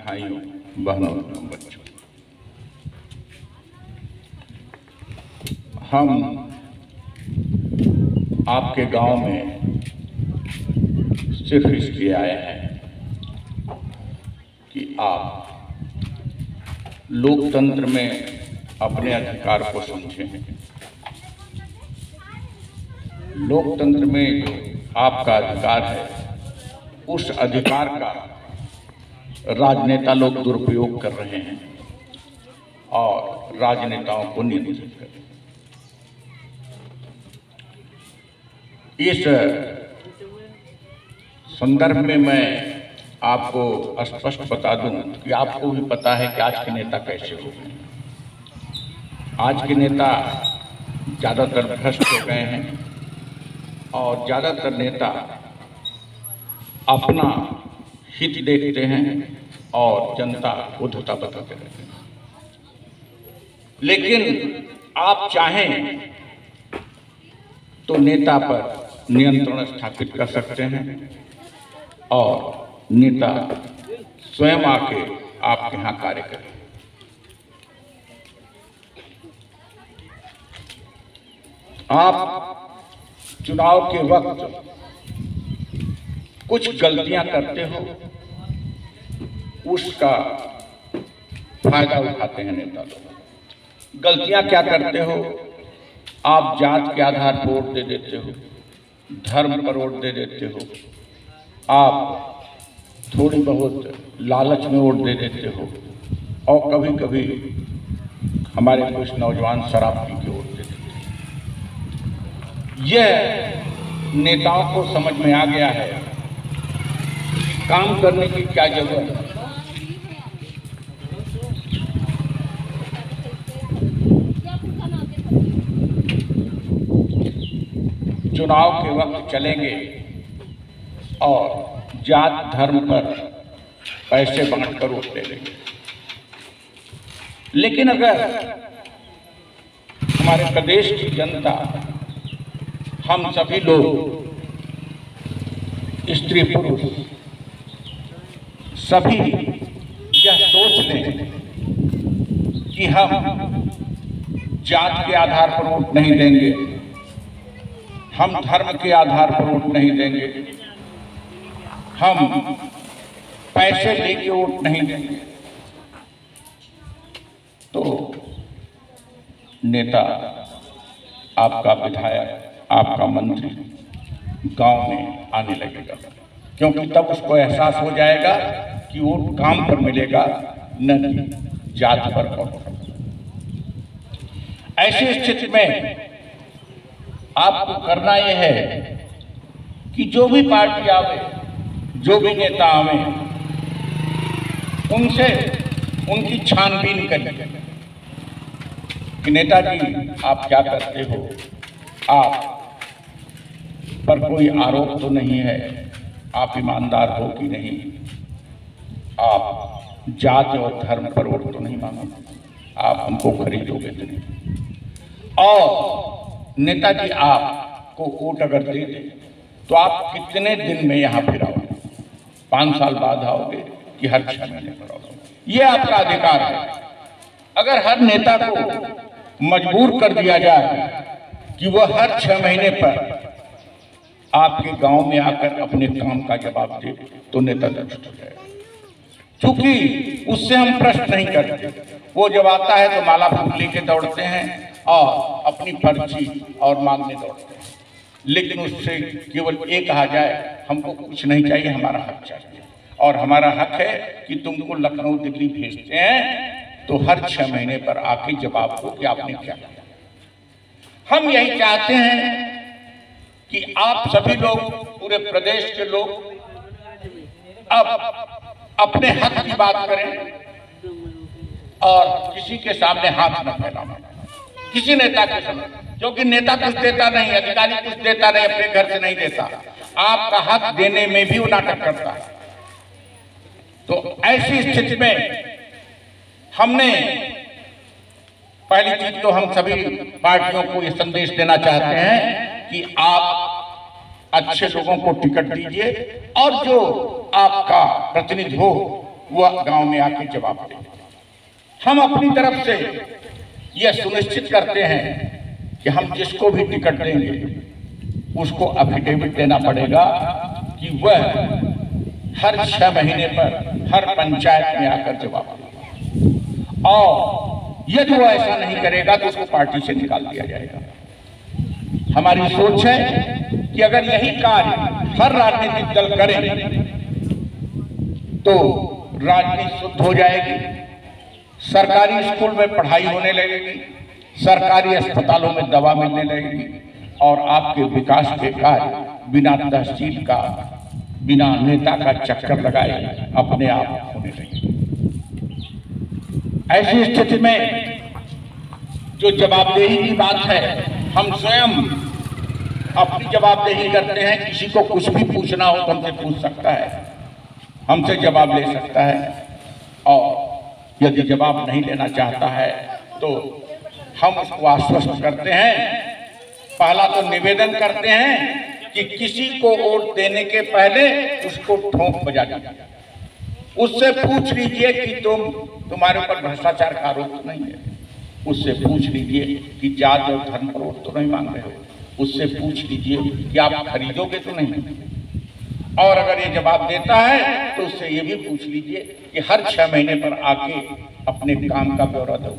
भाइयों बहनों बच्चों, हम आपके गांव में सिर्फ इसलिए आए हैं कि आप लोकतंत्र में अपने अधिकार को समझें। लोकतंत्र में जो आपका अधिकार है, उस अधिकार का राजनेता लोग दुरुपयोग कर रहे हैं और राजनेताओं को नियंत्रित कर रहे हैं। इस संदर्भ में मैं आपको स्पष्ट बता दूं कि आपको भी पता है कि आज के नेता कैसे हो गए। आज के नेता ज़्यादातर भ्रष्ट हो गए हैं और ज़्यादातर नेता अपना हित देखते हैं और जनता को धोता बताते रहते हैं। लेकिन आप चाहें तो नेता पर नियंत्रण स्थापित कर सकते हैं और नेता स्वयं आके आपके यहाँ कार्य करें। आप चुनाव के वक्त कुछ गलतियां करते हो, उसका फायदा उठाते हैं नेता लोग। गलतियां क्या करते हो? आप जात के आधार पर वोट दे देते हो, धर्म पर वोट दे देते हो, आप थोड़ी बहुत लालच में वोट दे देते हो और कभी कभी हमारे कुछ नौजवान शराब पी के वोट दे देते हैं। यह नेताओं को समझ में आ गया है काम करने की क्या जरूरत है। चुनाव के वक्त चलेंगे और जात धर्म पर पैसे बांटकर वोट ले लेंगे। लेकिन अगर हमारे प्रदेश की जनता, हम सभी लोग, स्त्री पुरुष सभी यह सोच लें कि हम जात के आधार पर वोट नहीं देंगे, हम धर्म के आधार पर वोट नहीं देंगे, हम पैसे लेके वोट नहीं देंगे, तो नेता, आपका विधायक, आपका मंत्री गांव में आने लगेगा, क्योंकि तब उसको एहसास हो जाएगा कि वोट काम पर मिलेगा, न कि जात पर। ऐसी स्थिति में आपको करना यह है कि जो भी पार्टी आवे, जो भी नेता आवे, उनसे उनकी छानबीन करिए कि नेताजी आप क्या करते हो, आप पर कोई आरोप तो नहीं है, आप ईमानदार हो कि नहीं, आप जात और धर्म पर वोट तो नहीं मांगोगे, आप हमको खरीदोगे तो नहीं। और नेताजी आपको वोट अगर दे दे तो आप कितने दिन में यहाँ फिर आओगे? 5 साल बाद आओगे कि हर 6 महीने पर आओगे? ये आपका अधिकार है। अगर हर नेता को मजबूर कर दिया जाए कि वह हर 6 महीने पर आपके गांव में आकर अपने काम का जवाब दे, तो नेता दुष्ट हो जाएगा। क्योंकि उससे हम प्रश्न नहीं करते, वो जब आता है तो माला फूल लेके दौड़ते हैं और अपनी पर्ची और मांगने दौड़ते हैं। लेकिन उससे केवल ये कहा जाए हमको कुछ नहीं चाहिए, हमारा हक चाहिए, और हमारा हक है कि तुमको लखनऊ दिल्ली भेजते हैं तो हर 6 महीने पर आके जवाब दो कि आपने क्या किया। हम यही चाहते हैं कि आप सभी लोग, पूरे प्रदेश के लोग अब अपने हक की बात करें और किसी के सामने हाथ न फैलाएं, किसी नेता के सामने, क्योंकि नेता कुछ देता नहीं, अधिकारी कुछ देता नहीं, अपने घर से नहीं देता, आपका हक देने में भी वो नाटक करता है। तो ऐसी स्थिति में हमने पहली चीज तो हम सभी पार्टियों को ये संदेश देना चाहते हैं कि आप अच्छे लोगों को टिकट दीजिए और जो आपका प्रतिनिधि हो वह गांव में आके जवाब दे। हम अपनी तरफ से यह सुनिश्चित करते हैं कि हम जिसको भी टिकट देंगे उसको एफिडेविट देना पड़ेगा कि वह हर 6 महीने पर हर पंचायत में आकर जवाब देगा, और यदि वो ऐसा नहीं करेगा तो उसको पार्टी से निकाल दिया जाएगा। हमारी सोच है कि अगर यही कार्य हर राजनीतिक दल करे तो राजनीति शुद्ध हो जाएगी, सरकारी स्कूल में पढ़ाई होने लगेगी, सरकारी अस्पतालों में दवा मिलने लगेगी, और आपके विकास के कार्य बिना तहसील का, बिना नेता का चक्कर लगाए अपने आप होने लगेंगे। ऐसी स्थिति में जो जवाबदेही की बात है, हम स्वयं अपनी जवाबदेही करते हैं। किसी को कुछ भी पूछना हो तो हमसे पूछ सकता है, हमसे जवाब ले सकता है, और यदि जवाब नहीं लेना चाहता है तो हम उसको आश्वस्त करते हैं। पहला तो निवेदन करते हैं कि किसी को वोट देने के पहले उसको ठोंक बजा दीजिए, उससे पूछ लीजिए कि तुम्हारे ऊपर भ्रष्टाचार का आरोप नहीं है, उससे पूछ लीजिए कि जात और धर्म पर वोट तो नहीं मांग रहे हो, उससे पूछ लीजिए कि आप खरीदोगे तो नहीं, और अगर ये जवाब देता है तो उससे ये भी पूछ लीजिए कि हर 6 महीने पर आके अपने काम का ब्यौरा दो।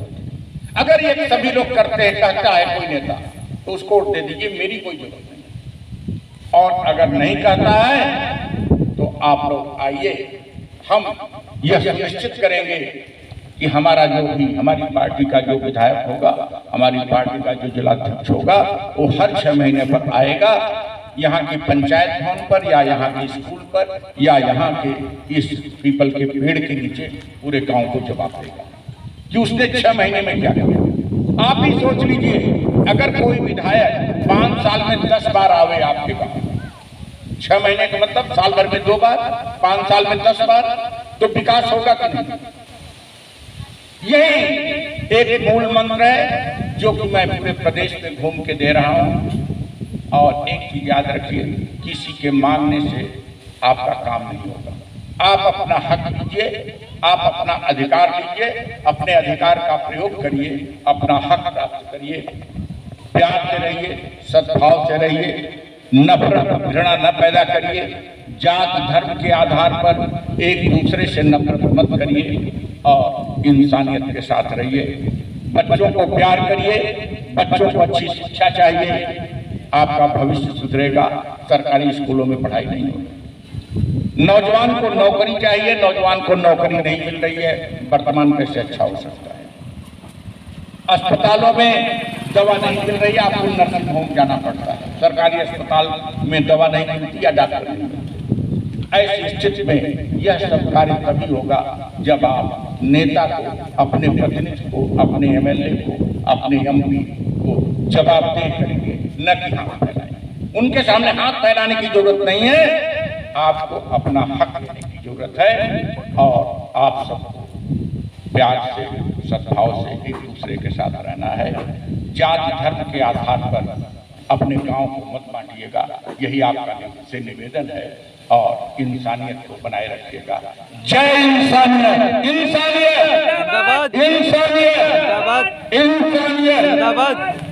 अगर ये सभी लोग करते हैं, कहता है कोई नेता, तो उसको वोट दे दीजिए, मेरी कोई जरूरत नहीं। और अगर नहीं कहता है तो आप लोग आइए, हम यह सुनिश्चित करेंगे कि हमारा जो भी, हमारी पार्टी का जो विधायक होगा, हमारी पार्टी का जो जिलाध्यक्ष होगा, वो हर 6 महीने पर आएगा, यहाँ के पंचायत भवन पर या यहाँ के स्कूल पर या यहाँ के इस पीपल के पेड़ के नीचे पूरे गांव को जवाब देगा कि उसने 6 महीने में क्या किया। आप ही सोच लीजिए, अगर कोई विधायक 5 साल में 10 बार आवे आपके गांव, 6 महीने का मतलब साल भर में 2 बार, 5 साल में 10 बार, तो विकास होगा कि नहीं? यही एक मूल मंत्र है जो कि मैं पूरे प्रदेश में घूम के दे रहा हूं। और एक चीज याद रखिए, किसी के मांगने से आपका काम नहीं होगा। आप अपना हक लीजिए, आप अपना अधिकार लीजिए, अपने अधिकार का प्रयोग करिए, अपना हक प्राप्त करिए, प्यार से रहिए, सद्भाव से रहिए, नफरत घृणा न पैदा करिए, जात धर्म के आधार पर एक दूसरे से नफरत मत करिए, और इंसानियत के साथ रहिए। बच्चों को प्यार करिए, बच्चों को अच्छी शिक्षा चाहिए, आपका भविष्य सुधरेगा। सरकारी स्कूलों में पढ़ाई नहीं होगी। नौजवान को नौकरी चाहिए, नौजवान को नौकरी नहीं मिल रही है, वर्तमान कैसे अच्छा हो सकता है? अस्पतालों में दवा नहीं मिल रही है, आपको नर्सिंग होम जाना पड़ता है, सरकारी अस्पताल में दवा नहीं मिलती या डॉक्टर नहीं मिलते। ऐसी स्थिति में यह सब कार्य तभी होगा जब आप नेता को, अपने प्रतिनिधि को, अपने एमएलए को, अपने एमपी को जवाबदेह करेंगे, न कि हाथ फैलाएं। उनके सामने हाथ फैलाने की जरूरत नहीं है, आपको अपना हक देने की जरूरत है, और आप सबको प्यार से, सद्भाव से एक दूसरे के साथ रहना है। जाति धर्म के आधार पर अपने गांव को मत बांटिएगा, यही आपका से निवेदन है, और इंसानियत को बनाए रखिएगा। जय इंसानियत, इंसानियत, इंसानियत, इंसानियत।